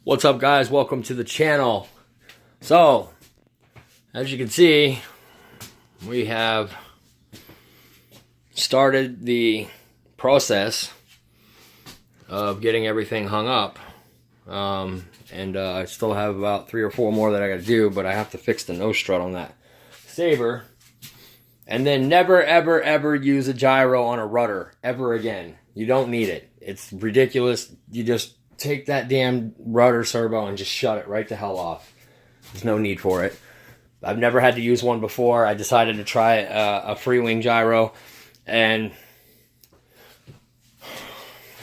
What's up, guys? Welcome to the channel. So, as you can see, we have started the process of getting everything hung up. I still have about 3 or 4 more that I gotta do, but I have to fix the nose strut on that Saber. And then never, ever, ever use a gyro on a rudder ever again. You don't need it. It's ridiculous. You just take that damn rudder servo and just shut it right the hell off. There's no need for it. I've never had to use one before. I decided to try a Freewing gyro, and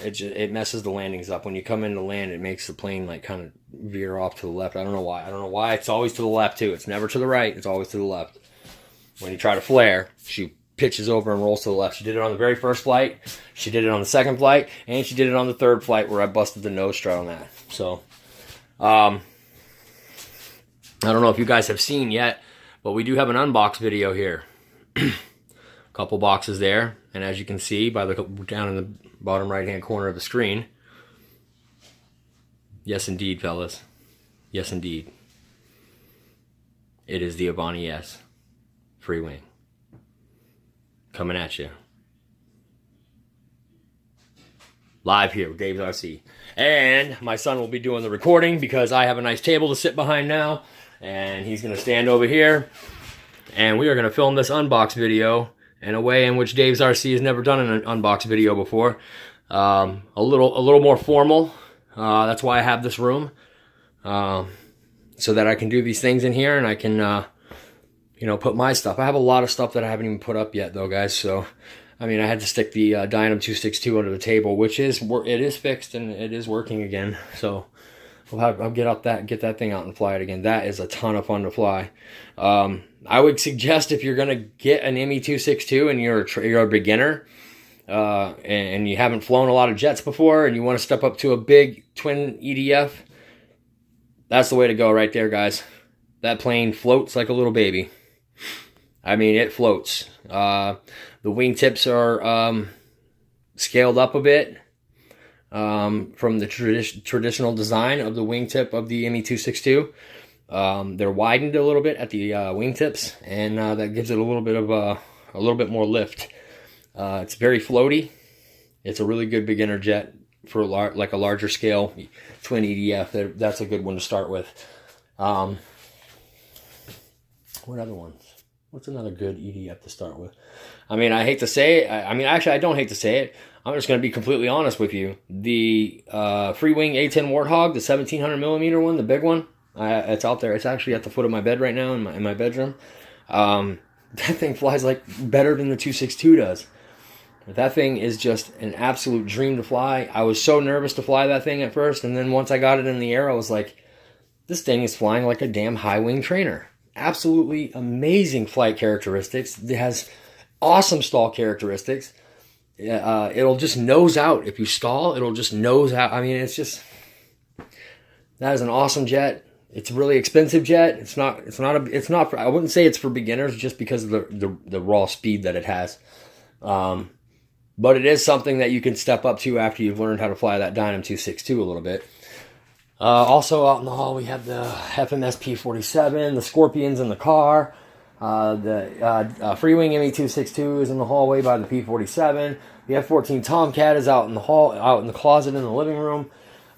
it messes the landings up. When you come in to land, it makes the plane like kind of veer off to the left. I don't know why. I don't know why. It's always to the left too. It's never to the right. It's always to the left. When you try to flare, she pitches over and rolls to the left. She did it on the very first flight. She did it on the second flight, and she did it on the third flight where I busted the nose strut on that. So, I don't know if you guys have seen yet, but we do have an unbox video here. A couple boxes there, and as you can see by the down in the bottom right hand corner of the screen, yes indeed, fellas, yes indeed, it is the Avanti S Freewing coming at you live here with Dave's RC. And my son will be doing the recording because I have a nice table to sit behind now, and he's going to stand over here, and we are going to film this unbox video in a way in which Dave's RC has never done an unbox video before. A little more formal. That's why I have this room, so that I can do these things in here, and I can put my stuff. I have a lot of stuff that I haven't even put up yet, though, guys. So, I mean, I had to stick the Dynam 262 under the table, which is fixed and it is working again. So, I'll get that thing out and fly it again. That is a ton of fun to fly. I would suggest if you're gonna get an ME 262 and you're a beginner, and you haven't flown a lot of jets before, and you want to step up to a big twin EDF, that's the way to go right there, guys. That plane floats like a little baby. I mean, it floats. The wingtips are scaled up a bit from the traditional design of the wingtip of the ME 262. They're widened a little bit at the wingtips, and that gives it a little bit more lift. It's very floaty. It's a really good beginner jet for like a larger scale twin EDF. That's a good one to start with. What other ones? What's another good EDF to start with? I mean, I hate to say it. Actually, I don't hate to say it. I'm just going to be completely honest with you. The Freewing A10 Warthog, the 1700 millimeter one, the big one, it's out there. It's actually at the foot of my bed right now in my bedroom. That thing flies like better than the 262 does. That thing is just an absolute dream to fly. I was so nervous to fly that thing at first, and then once I got it in the air, I was like, this thing is flying like a damn high wing trainer. Absolutely amazing flight characteristics. It has awesome stall characteristics. It'll just nose out. If you stall, it'll just nose out. I mean, that is an awesome jet. It's a really expensive jet. It's not, I wouldn't say it's for beginners just because of the raw speed that it has. But it is something that you can step up to after you've learned how to fly that Dynam 262 a little bit. Also out in the hall, we have the FMS P47, the Scorpions in the car. The Freewing ME 262 is in the hallway by the P47. The F14 Tomcat is out in the hall, out in the closet in the living room.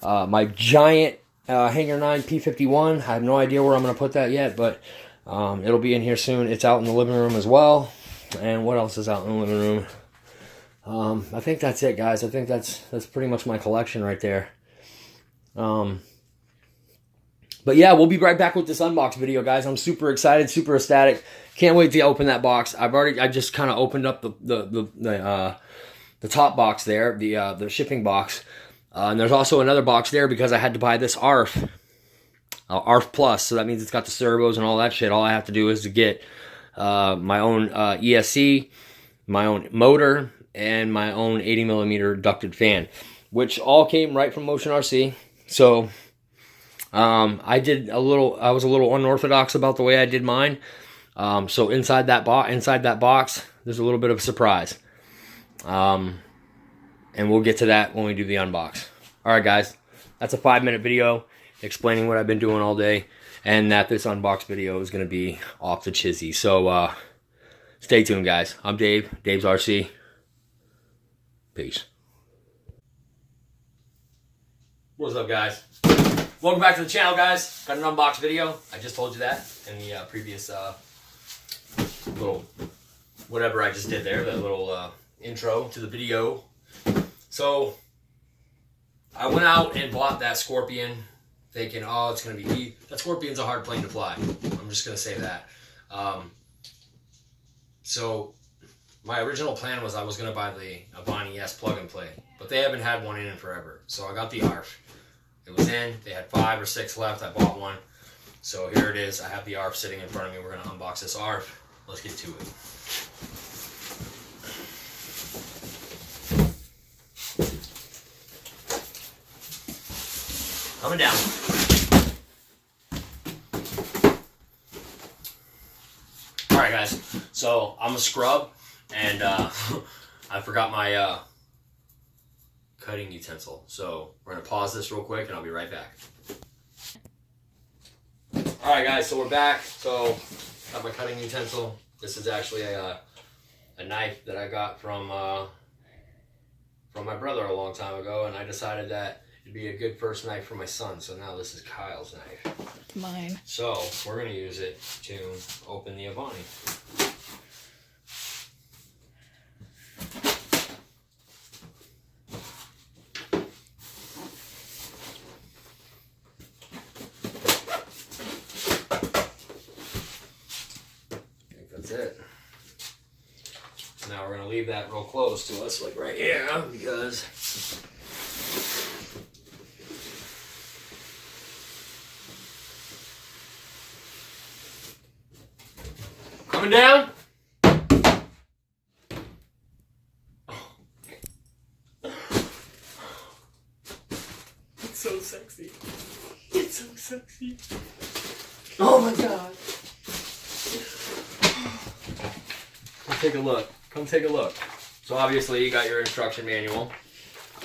My giant Hangar 9 P51. I have no idea where I'm going to put that yet, but it'll be in here soon. It's out in the living room as well. And what else is out in the living room? I think that's it, guys. I think that's pretty much my collection right there. But yeah, we'll be right back with this unbox video, guys. I'm super excited, super ecstatic. Can't wait to open that box. I just kind of opened up the top box there, the shipping box. And there's also another box there because I had to buy this ARF Plus. So that means it's got the servos and all that shit. All I have to do is to get my own ESC, my own motor, and my own 80 millimeter ducted fan, which all came right from Motion RC. So I was a little unorthodox about the way I did mine. So inside that box, there's a little bit of a surprise. And we'll get to that when we do the unbox. All right, guys, that's a 5-minute video. explaining what I've been doing all day, and that this unbox video is going to be off the chizzy. So stay tuned, guys. I'm Dave, Dave's RC. Peace. What's up, guys? Welcome back to the channel, guys. Got an unbox video. I just told you that in the previous little whatever I just did there, that little intro to the video. So I went out and bought that Scorpion, thinking, oh, it's gonna be easy. That Scorpion's a hard plane to fly. I'm just gonna say that. So my original plan was I was gonna buy the Avanti S plug and play, but they haven't had one in forever. So I got the ARF. It was in. They had 5 or 6 left. I bought one. So here it is. I have the ARF sitting in front of me. We're gonna unbox this ARF. Let's get to it. Coming down. Alright, guys. So I'm a scrub, and I forgot my cutting utensil. So we're going to pause this real quick, and I'll be right back. Alright, guys. So we're back. So got my cutting utensil. This is actually a knife that I got from my brother a long time ago, and I decided that it'd be a good first knife for my son. So now this is Kyle's knife. Mine. So we're going to use it to open the Avanti. I think that's it. Now we're going to leave that real close to us, like right here, because coming down. It's so sexy. It's so sexy. Oh my God. Come take a look. Come take a look. So obviously you got your instruction manual.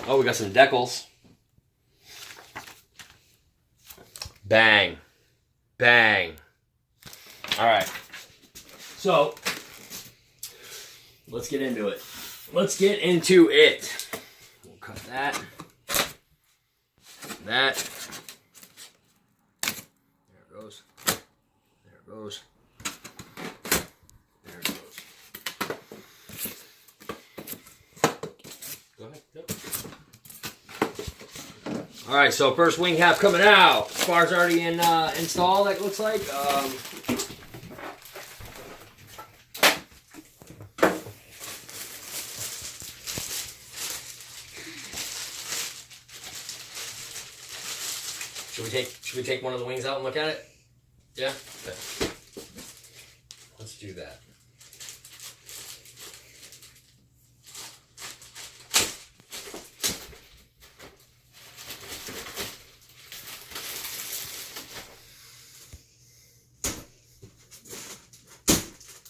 Oh, we got some decals. Bang. Bang. All right. So, let's get into it. Let's get into it. We'll cut that. That. There it goes. There it goes. There it goes. Go ahead. Yep. All right, so first wing cap coming out. Spar's already installed, it looks like. Should we take one of the wings out and look at it? Yeah? Okay. Let's do that.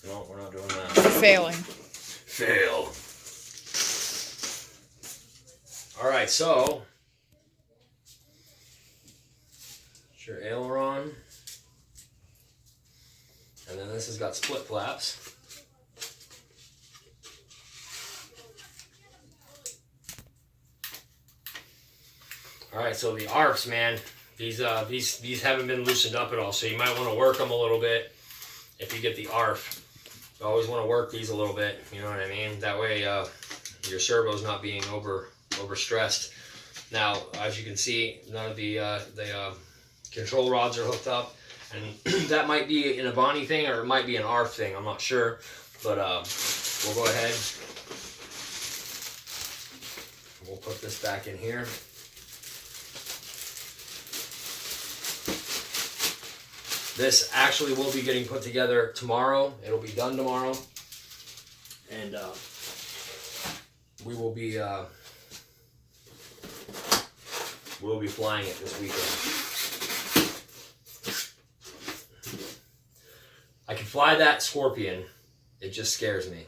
No, we're not doing that. Failing. Fail. Alright, so your aileron, and then this has got split flaps. All right, so the ARFs, man, these haven't been loosened up at all, so you might want to work them a little bit if you get the ARF. You always want to work these a little bit, you know what I mean? That way your servo's not being overstressed. Now, as you can see, none of the control rods are hooked up, and that might be an Avanti thing or it might be an ARF thing, I'm not sure, but we'll go ahead, we'll put this back in here. This actually will be getting put together tomorrow. It'll be done tomorrow, and we will be flying it this weekend. I can fly that Scorpion. It just scares me,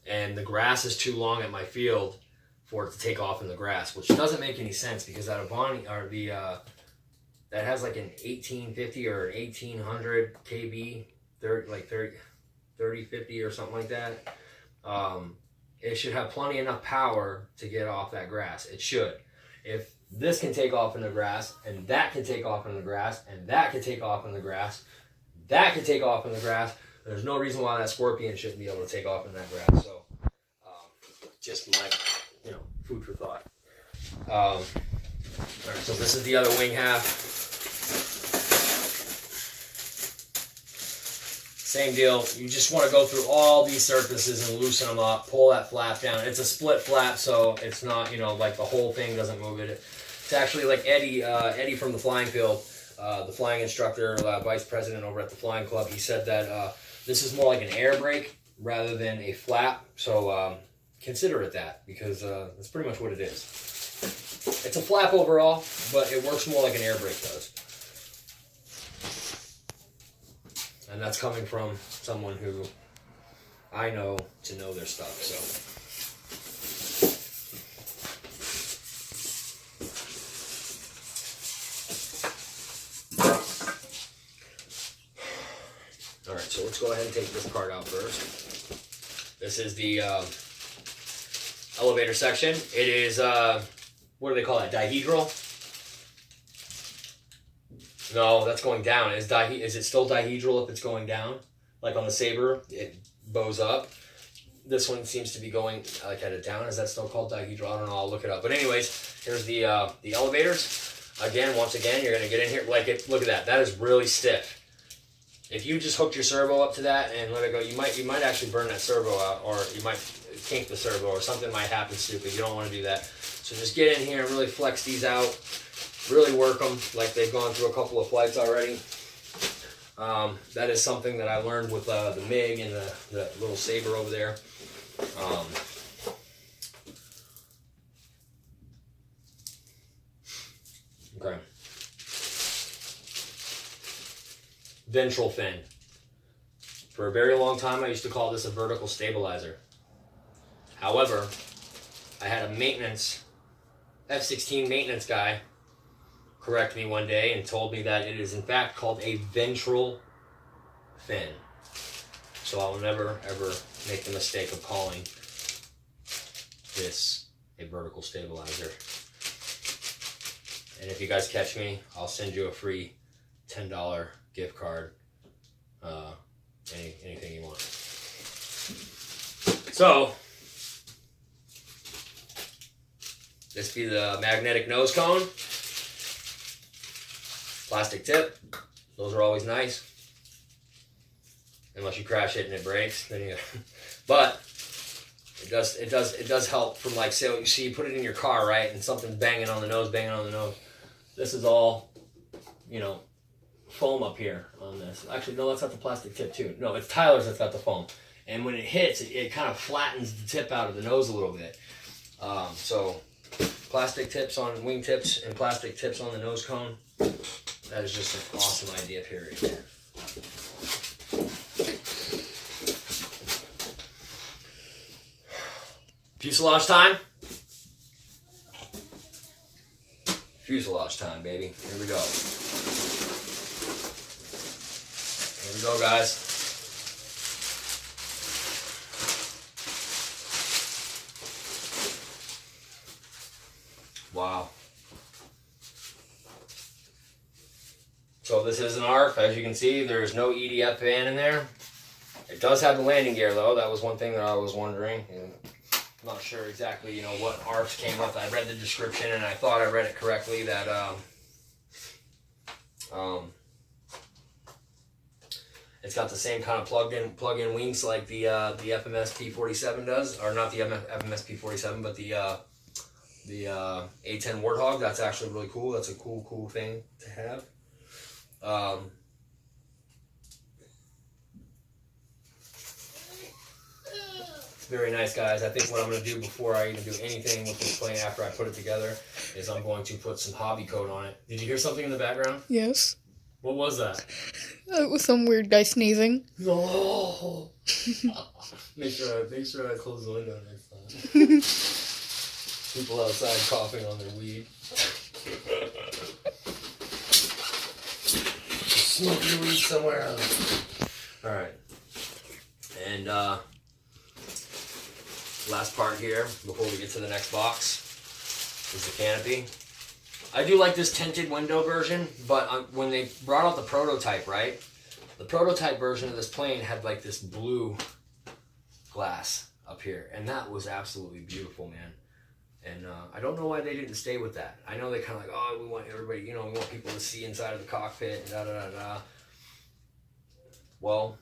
and the grass is too long at my field for it to take off in the grass, which doesn't make any sense because that Avanti or that has like an 1850 or an 1800 kV, 3050 or something like that, it should have plenty enough power to get off that grass. It should. If this can take off in the grass, and that can take off in the grass, and that can take off in the grass, that can take off in the grass, there's no reason why that scorpion shouldn't be able to take off in that grass. So, just my, food for thought. All right, so this is the other wing half. Same deal. You just want to go through all these surfaces and loosen them up. Pull that flap down. It's a split flap, so it's not, like the whole thing doesn't move it. It's actually like Eddie from the flying field, the flying instructor, vice president over at the flying club. He said that this is more like an air brake rather than a flap. So consider it that, because that's pretty much what it is. It's a flap overall, but it works more like an air brake does. And that's coming from someone who I know to know their stuff. So, all right. So let's go ahead and take this part out first. This is the elevator section. It is what do they call that? Dihedral. No, that's going down. Is it still dihedral if it's going down? Like on the Sabre, it bows up. This one seems to be going like at a down. Is that still called dihedral? I don't know. I'll look it up. But anyways, here's the elevators. Once again, you're gonna get in here. Look at that. That is really stiff. If you just hooked your servo up to that and let it go, you might actually burn that servo out, or you might kink the servo, or something might happen stupid. You don't want to do that. So just get in here and really flex these out. Really work them like they've gone through a couple of flights already. That is something that I learned with the MiG and the little Sabre over there. Okay. Ventral fin. For a very long time, I used to call this a vertical stabilizer. However, I had a F-16 maintenance guy correct me one day and told me that it is in fact called a ventral fin. So I will never ever make the mistake of calling this a vertical stabilizer. And if you guys catch me, I'll send you a free $10 gift card. Anything you want. So this be the magnetic nose cone. Plastic tip. Those are always nice. Unless you crash it and it breaks, then you. But it does help from, like, say you put it in your car, right, and something's banging on the nose. This is all, foam up here on this. Actually, no, that's not the plastic tip too. No, it's Tyler's that's got the foam. And when it hits, it kind of flattens the tip out of the nose a little bit. So plastic tips on wing tips and plastic tips on the nose cone. That is just an awesome idea, period. Fuselage time. Fuselage time, baby. Here we go. Here we go, guys. Wow. So this is an ARF. As you can see, there's no EDF fan in there. It does have the landing gear, though. That was one thing that I was wondering. I'm not sure exactly, what ARFs came with. I read the description, and I thought I read it correctly, that it's got the same kind of plug-in wings like the FMS P47 does, or not the FMS P47, but the A10 Warthog. That's actually really cool. That's a cool thing to have. Very nice, guys. I think what I'm going to do before I even do anything with this plane after I put it together is I'm going to put some hobby coat on it. Did you hear something in the background? Yes. What was that? It was some weird guy sneezing. Oh. Make sure I close the window next time. People outside coughing on their weed. smoking weed somewhere else. All right. And last part here before we get to the next box is the canopy. I do like this tinted window version, but when they brought out the prototype, right? The prototype version of this plane had like this blue glass up here, and that was absolutely beautiful, man. And I don't know why they didn't stay with that. I know they kind of like, oh, we want everybody, you know, we want people to see inside of the cockpit, and da da da da. Well,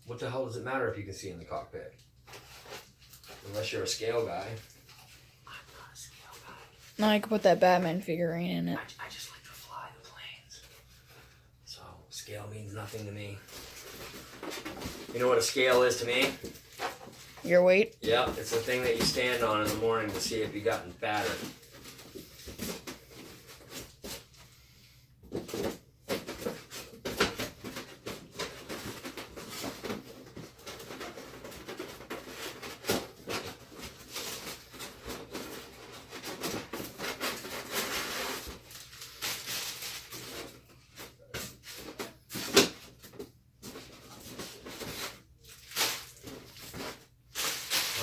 what the hell does it matter if you can see in the cockpit? Unless you're a scale guy. I'm not a scale guy. No, I could put that Batman figurine in it. I just like to fly the planes. So, scale means nothing to me. You know what a scale is to me? Your weight? Yeah, it's the thing that you stand on in the morning to see if you've gotten fatter.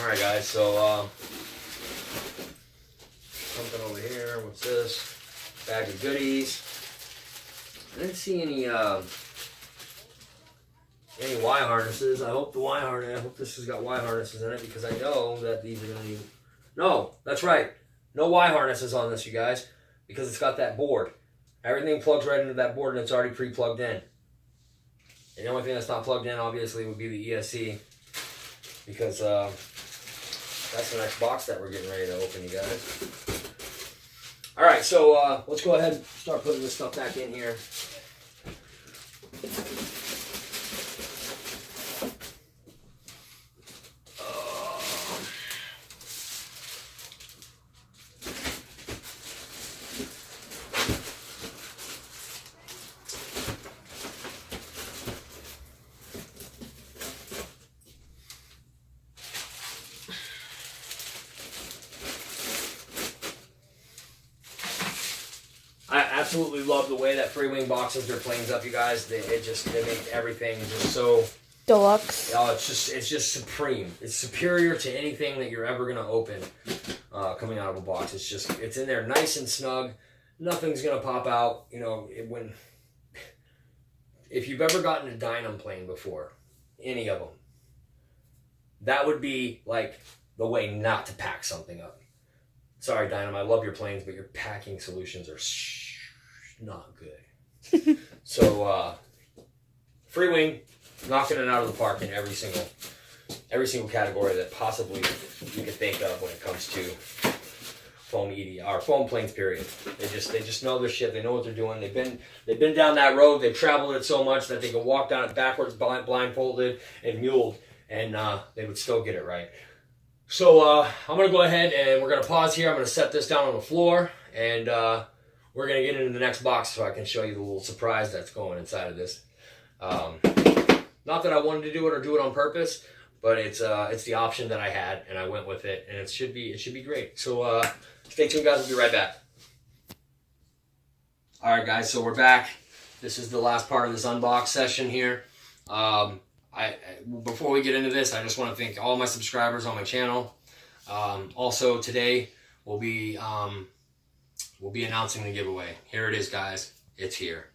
Alright guys, so something over here, what's this? Bag of goodies. I didn't see any Y harnesses. I hope I hope this has got Y harnesses in it, because I know that these are gonna be. No, that's right. No Y harnesses on this, you guys, because it's got that board. Everything plugs right into that board and it's already pre-plugged in. And the only thing that's not plugged in obviously would be the ESC, because that's the next box that we're getting ready to open, you guys. Alright, so let's go ahead and start putting this stuff back in here. I absolutely love the way that Freewing boxes their planes up, you guys. They make everything just so Deluxe. Oh, it's just supreme. It's superior to anything that you're ever gonna open coming out of a box. It's in there nice and snug. Nothing's gonna pop out. You know, if you've ever gotten a Dynam plane before, any of them, that would be like the way not to pack something up. Sorry, Dynam, I love your planes, but your packing solutions are not good. So, Freewing, knocking it out of the park in every single category that possibly you could think of when it comes to foam ED or foam planes. Period. They just know their shit. They know what they're doing. They've been down that road. They've traveled it so much that they can walk down it backwards, blindfolded and muled, and they would still get it right. So I'm going to go ahead and we're going to pause here. I'm going to set this down on the floor, and we're going to get into the next box so I can show you the little surprise that's going inside of this. Not that I wanted to do it or do it on purpose, but it's the option that I had, and I went with it, and it should be great. So stay tuned, guys. We'll be right back. All right, guys. So we're back. This is the last part of this unbox session here. Before we get into this, I just want to thank all my subscribers on my channel. Also, today we'll be announcing the giveaway. Here it is, guys. It's here.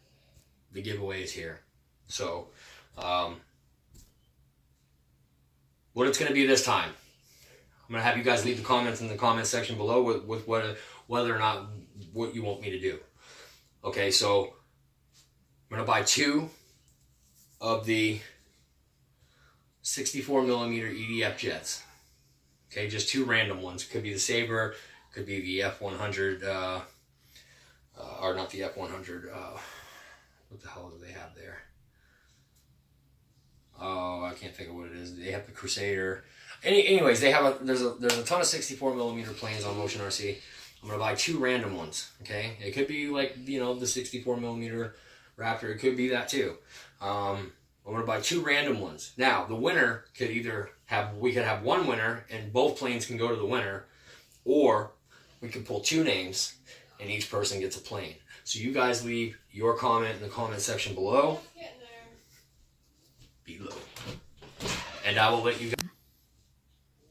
The giveaway is here. So, what it's going to be this time, I'm going to have you guys leave the comments in the comment section below with whether or not what you want me to do. Okay, so I'm going to buy 2 of the 64mm EDF jets. Okay, just 2 random ones. Could be the Sabre, could be the F100, or not the F100. What the hell do they have there? Oh, I can't think of what it is. They have the Crusader. Anyways, they have there's a ton of 64mm planes on Motion RC. I'm gonna buy 2 random ones. Okay, it could be like, you know, the 64mm Raptor. It could be that too. I'm gonna buy 2 random ones. Now, the winner could either we could have one winner and both planes can go to the winner, or we could pull 2 names and each person gets a plane. So you guys leave your comment in the comment section below. And I will let you guys.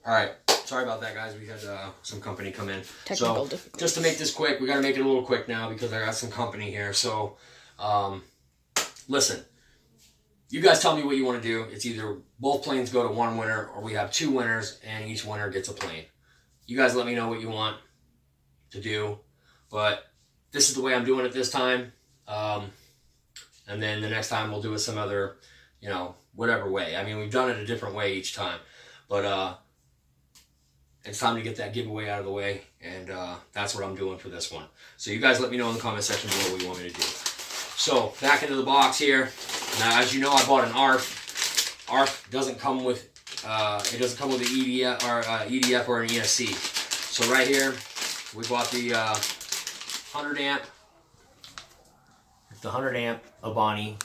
All right. Sorry about that, guys. We had some company come in. Technical so difficulties. just to make this quick, we got to make it a little quick now because I got some company here. So listen, you guys tell me what you want to do. It's either both planes go to one winner or we have two winners and each winner gets a plane. You guys let me know what you want to do. But this is the way I'm doing it this time. And then the next time we'll do it some other, you know, whatever way. I mean, we've done it a different way each time. But it's time to get that giveaway out of the way. And that's what I'm doing for this one. So you guys let me know in the comment section below what you want me to do. So back into the box here. Now, as you know, I bought an ARF. ARF doesn't come with it doesn't come with an EDF or an ESC. So right here, we bought the 100 amp. It's the 100 amp Avanti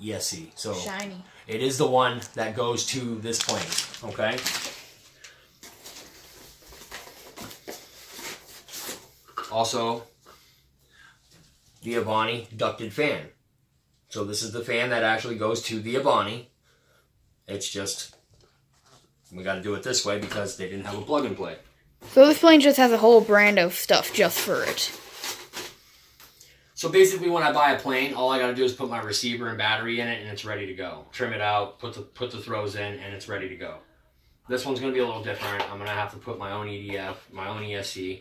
ESC. So shiny. It is the one that goes to this plane. Okay. Also, the Avanti ducted fan. So this is the fan that actually goes to the Avanti. It's just, we got to do it this way because they didn't have a plug and play. So this plane just has a whole brand of stuff just for it. So basically when I buy a plane, all I got to do is put my receiver and battery in it and it's ready to go. Trim it out, put the throws in, and it's ready to go. This one's going to be a little different. I'm going to have to put my own EDF, my own ESC.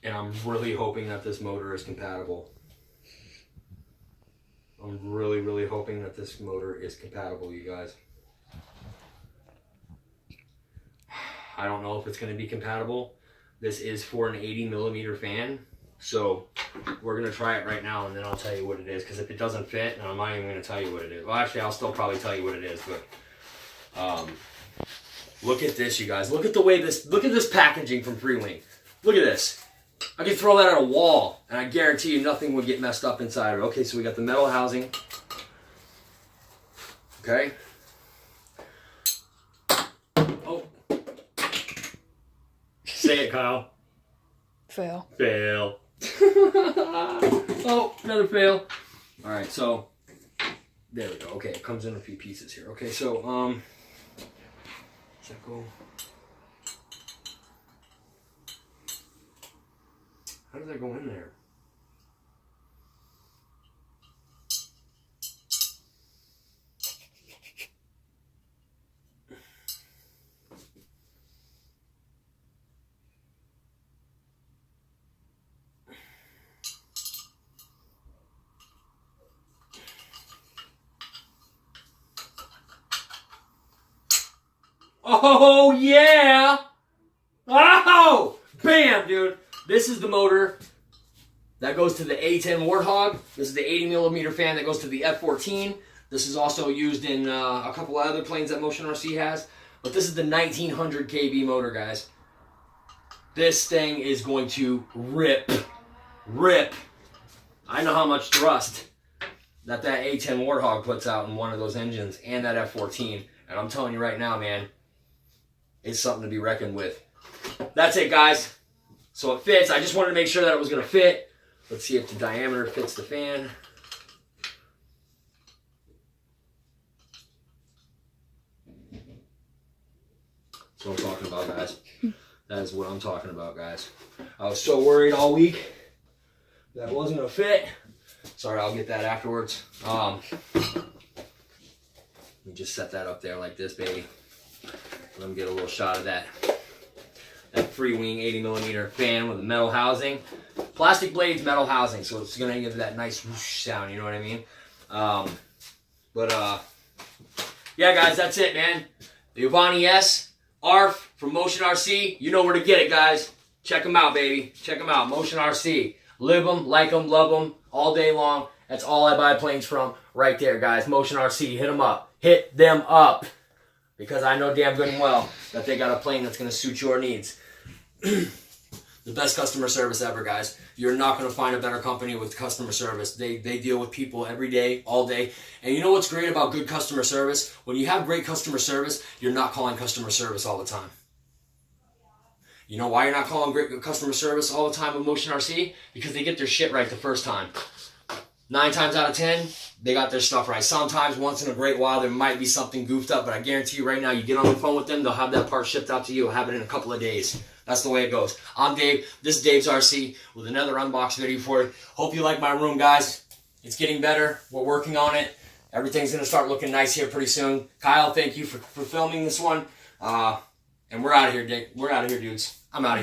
And I'm really hoping that this motor is compatible. I'm really, really hoping that this motor is compatible, you guys. I don't know if it's going to be compatible. This is for an 80 millimeter fan. So we're going to try it right now and then I'll tell you what it is. Because if it doesn't fit, I'm not even going to tell you what it is. Well, actually, I'll still probably tell you what it is. But look at this, you guys. Look at the way look at this packaging from Freewing. Look at this. I could throw that at a wall, and I guarantee you nothing would get messed up inside of it. Okay, so we got the metal housing. Okay. Oh. Say it, Kyle. Fail. Fail. Oh, another fail. All right, so there we go. Okay, it comes in a few pieces here. Okay, so does that go? How does that go in there? Oh, yeah! Oh! Bam, dude! This is the motor that goes to the A10 Warthog. This is the 80 millimeter fan that goes to the F14. This is also used in a couple of other planes that Motion RC has. But this is the 1900 kV motor, guys. This thing is going to rip. Rip. I know how much thrust that A10 Warthog puts out in one of those engines and that F14. And I'm telling you right now, man, it's something to be reckoned with. That's it, guys. So it fits. I just wanted to make sure that it was going to fit. Let's see if the diameter fits the fan. That's what I'm talking about, guys. That is what I'm talking about, guys. I was so worried all week that it wasn't going to fit. Sorry, I'll get that afterwards. Let me just set that up there like this, baby. Let me get a little shot of that Freewing 80 millimeter fan with a metal housing. Plastic blades, metal housing, so it's going to give that nice whoosh sound, you know what I mean? Yeah, guys, that's it, man. The Avanti S, ARF from Motion RC. You know where to get it, guys. Check them out, baby. Check them out. Motion RC. Live them, like them, love them all day long. That's all I buy planes from right there, guys. Motion RC. Hit them up. Hit them up. Because I know damn good and well that they got a plane that's going to suit your needs. The best customer service ever, guys. You're not going to find a better company with customer service. They deal with people every day, all day. And you know what's great about good customer service? When you have great customer service, you're not calling customer service all the time. You know why you're not calling great customer service all the time with Motion RC? Because they get their shit right the first time. 9 times out of 10, they got their stuff right. Sometimes, once in a great while, there might be something goofed up, but I guarantee you right now, you get on the phone with them, they'll have that part shipped out to you. They'll have it in a couple of days. That's the way it goes. I'm Dave. This is Dave's RC with another unbox video for you. Hope you like my room, guys. It's getting better. We're working on it. Everything's going to start looking nice here pretty soon. Kyle, thank you for filming this one. And we're out of here, Dave. We're out of here, dudes. I'm out of here.